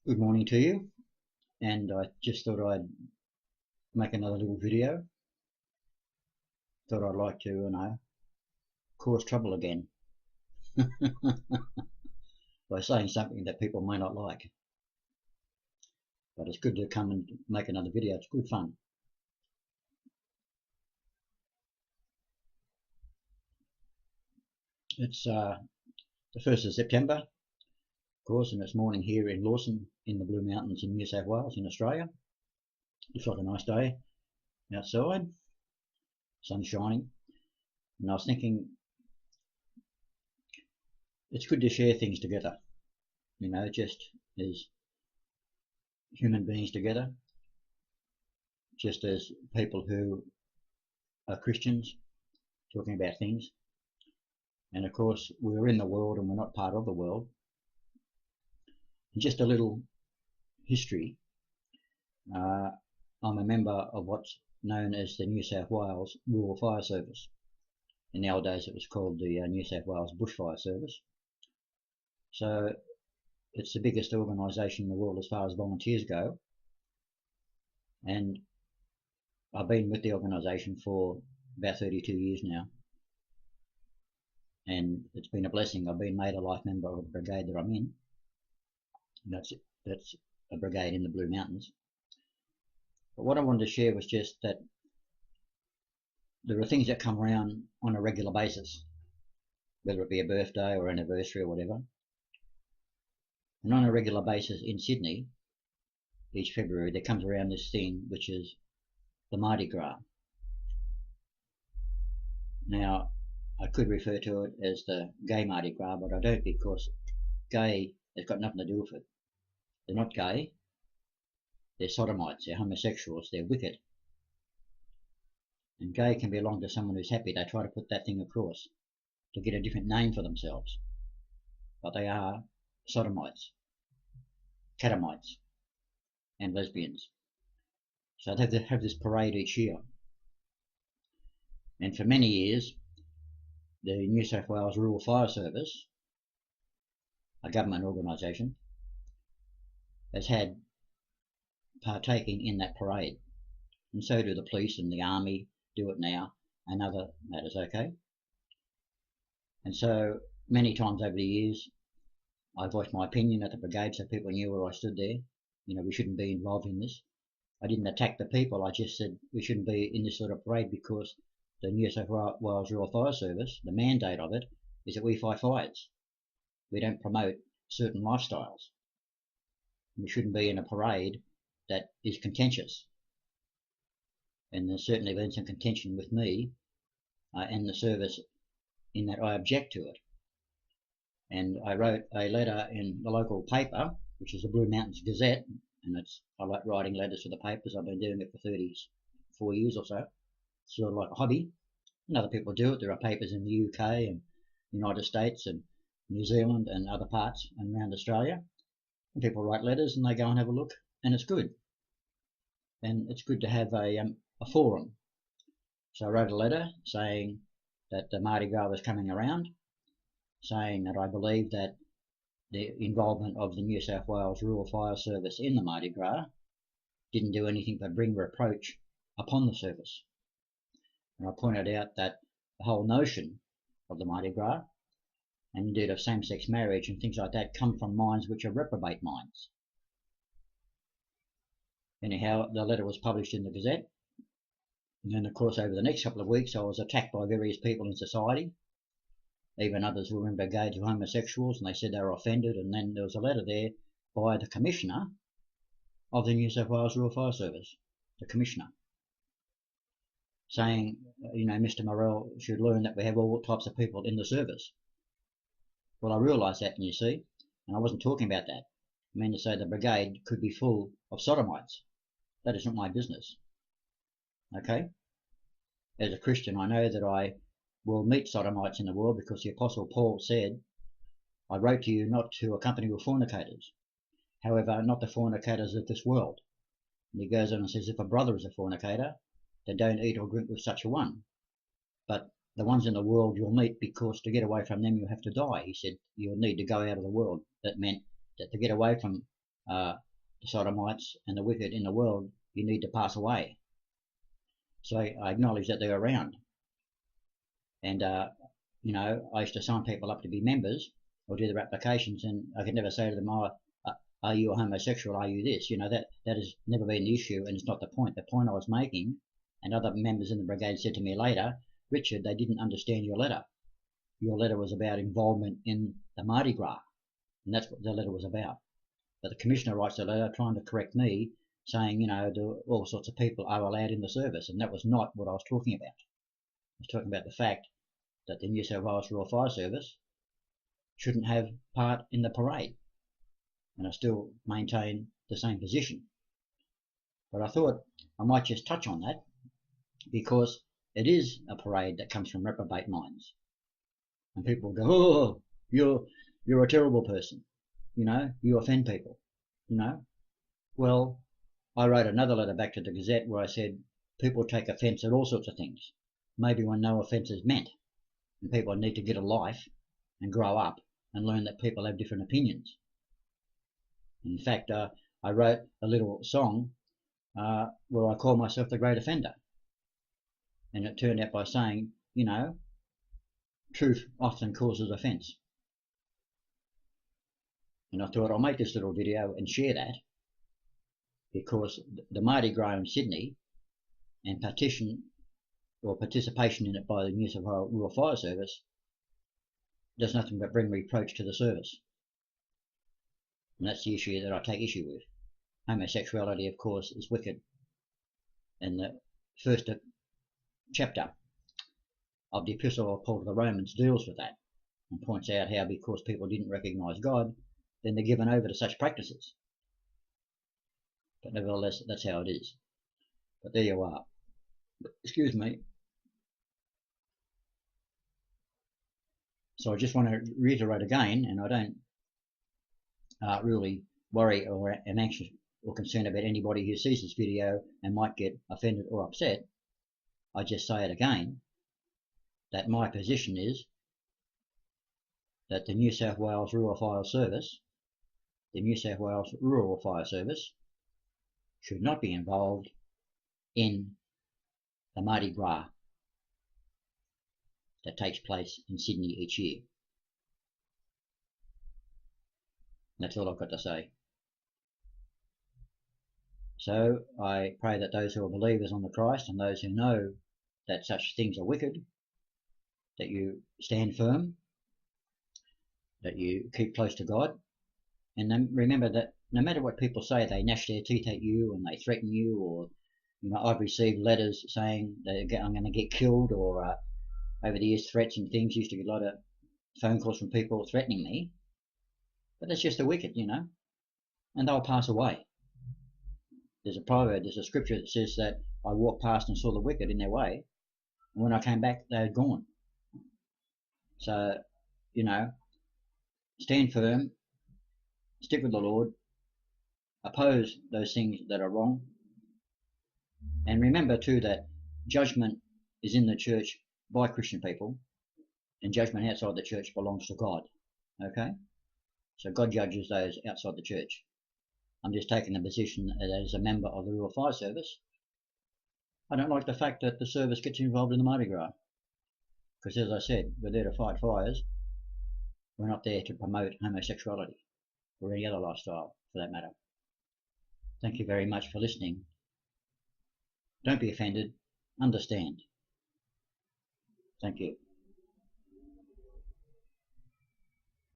Good morning to you, and I just thought I'd make another little video. Thought I'd like to, cause trouble again by saying something that people may not like. But it's good to come and make another video. It's good fun. It's the 1st of September, of course, and it's morning here in Lawson in the Blue Mountains in New South Wales in Australia. Looks like a nice day outside, sun shining, and I was thinking it's good to share things together, just as human beings together, just as people who are Christians talking about things. And of course, we're in the world and we're not part of the world. And just a little history. I'm a member of what's known as the New South Wales Rural Fire Service. In the old days, it was called the New South Wales Bushfire Service. So it's the biggest organisation in the world as far as volunteers go. And I've been with the organisation for about 32 years now. And it's been a blessing. I've been made a life member of the brigade that I'm in. And that's a brigade in the Blue Mountains. But what I wanted to share was just that there are things that come around on a regular basis, whether it be a birthday or anniversary or whatever. And on a regular basis in Sydney, each February, there comes around this thing which is the Mardi Gras. Now, I could refer to it as the gay Mardi Gras, but I don't, because gay has got nothing to do with it. They're not gay. They're sodomites, they're homosexuals, they're wicked. And gay can belong to someone who's happy. They try to put that thing across to get a different name for themselves. But they are sodomites, catamites, and lesbians. So they have this parade each year. And for many years, the New South Wales Rural Fire Service, a government organisation, has had partaking in that parade, and so do the police and the army do it now, and other matters, okay? And so many times over the years I voiced my opinion at the brigade so people knew where I stood there. We shouldn't be involved in this. I didn't attack the people, I just said we shouldn't be in this sort of parade, because the New South Wales Rural Fire Service, the mandate of it is that we fight fires. We don't promote certain lifestyles. We shouldn't be in a parade that is contentious. And there's certainly been some contention with me and the service in that I object to it. And I wrote a letter in the local paper, which is the Blue Mountains Gazette, and I like writing letters for the papers. I've been doing it for 34 years or so. It's sort of like a hobby. And other people do it. There are papers in the UK and United States and New Zealand and other parts and around Australia. And people write letters and they go and have a look, and it's good. And it's good to have a forum. So I wrote a letter saying that the Mardi Gras was coming around, saying that I believe that the involvement of the New South Wales Rural Fire Service in the Mardi Gras didn't do anything but bring reproach upon the service. And I pointed out that the whole notion of the Mardi Gras, and indeed of same-sex marriage and things like that, come from minds which are reprobate minds. Anyhow, the letter was published in the Gazette, and then of course over the next couple of weeks I was attacked by various people in society. Even others were in brigades of homosexuals, and they said they were offended. And then there was a letter there by the Commissioner of the New South Wales Rural Fire Service, the Commissioner, saying, Mr. Morrell should learn that we have all types of people in the service. Well, I realised that, and you see, and I wasn't talking about that. I mean to say the brigade could be full of sodomites. That is not my business. Okay? As a Christian, I know that I will meet sodomites in the world, because the Apostle Paul said, I wrote to you not to accompany with fornicators, however, not the fornicators of this world. And he goes on and says, if a brother is a fornicator, then don't eat or drink with such a one. But the ones in the world you'll meet, because to get away from them you have to die. He said you'll need to go out of the world. That meant that to get away from the sodomites and the wicked in the world, you need to pass away. So I acknowledge that they're around. And, you know, I used to sign people up to be members or do their applications, and I could never say to them, oh, are you a homosexual? Are you this? You know, that has never been the issue, and it's not the point. The point I was making, and other members in the brigade said to me later, Richard, they didn't understand your letter. Your letter was about involvement in the Mardi Gras, and that's what the letter was about. But the commissioner writes a letter trying to correct me, saying, you know, all sorts of people are allowed in the service, and that was not what I was talking about. I was talking about the fact that the New South Wales Rural Fire Service shouldn't have part in the parade, and I still maintain the same position. But I thought I might just touch on that, because it is a parade that comes from reprobate minds, and people go, oh, you're a terrible person, you know, you offend people, you know. Well, I wrote another letter back to the Gazette where I said people take offence at all sorts of things, maybe when no offence is meant, and people need to get a life and grow up and learn that people have different opinions. In fact, I wrote a little song where I call myself the great offender, and it turned out by saying, you know, truth often causes offence. And I thought I'll make this little video and share that, because the Mardi Gras in Sydney and participation in it by the New South Wales Rural Fire Service does nothing but bring reproach to the service. And that's the issue that I take issue with. Homosexuality, of course, is wicked. And the first chapter of the Epistle of Paul to the Romans deals with that and points out how because people didn't recognise God, then they're given over to such practices. But nevertheless, that's how it is. But there you are. Excuse me. So I just want to reiterate again, and I don't really worry or am anxious or concerned about anybody who sees this video and might get offended or upset. I just say it again, that my position is that the New South Wales Rural Fire Service, should not be involved in the Mardi Gras that takes place in Sydney each year. That's all I've got to say. So I pray that those who are believers on the Christ and those who know that such things are wicked, that you stand firm, that you keep close to God, and then remember that no matter what people say, they gnash their teeth at you and they threaten you, or, you know, I've received letters saying that I'm going to get killed, or over the years threats and things. Used to get a lot of phone calls from people threatening me, but that's just the wicked, you know, and they'll pass away. There's a proverb, there's a scripture that says that I walked past and saw the wicked in their way, and when I came back they had gone. So, you know, stand firm, stick with the Lord, oppose those things that are wrong, and remember too that judgment is in the church by Christian people, and judgment outside the church belongs to God. Okay? So God judges those outside the church. I'm just taking the position that as a member of the Rural Fire Service, I don't like the fact that the service gets involved in the Mardi Gras. Because as I said, we're there to fight fires. We're not there to promote homosexuality or any other lifestyle for that matter. Thank you very much for listening. Don't be offended. Understand. Thank you.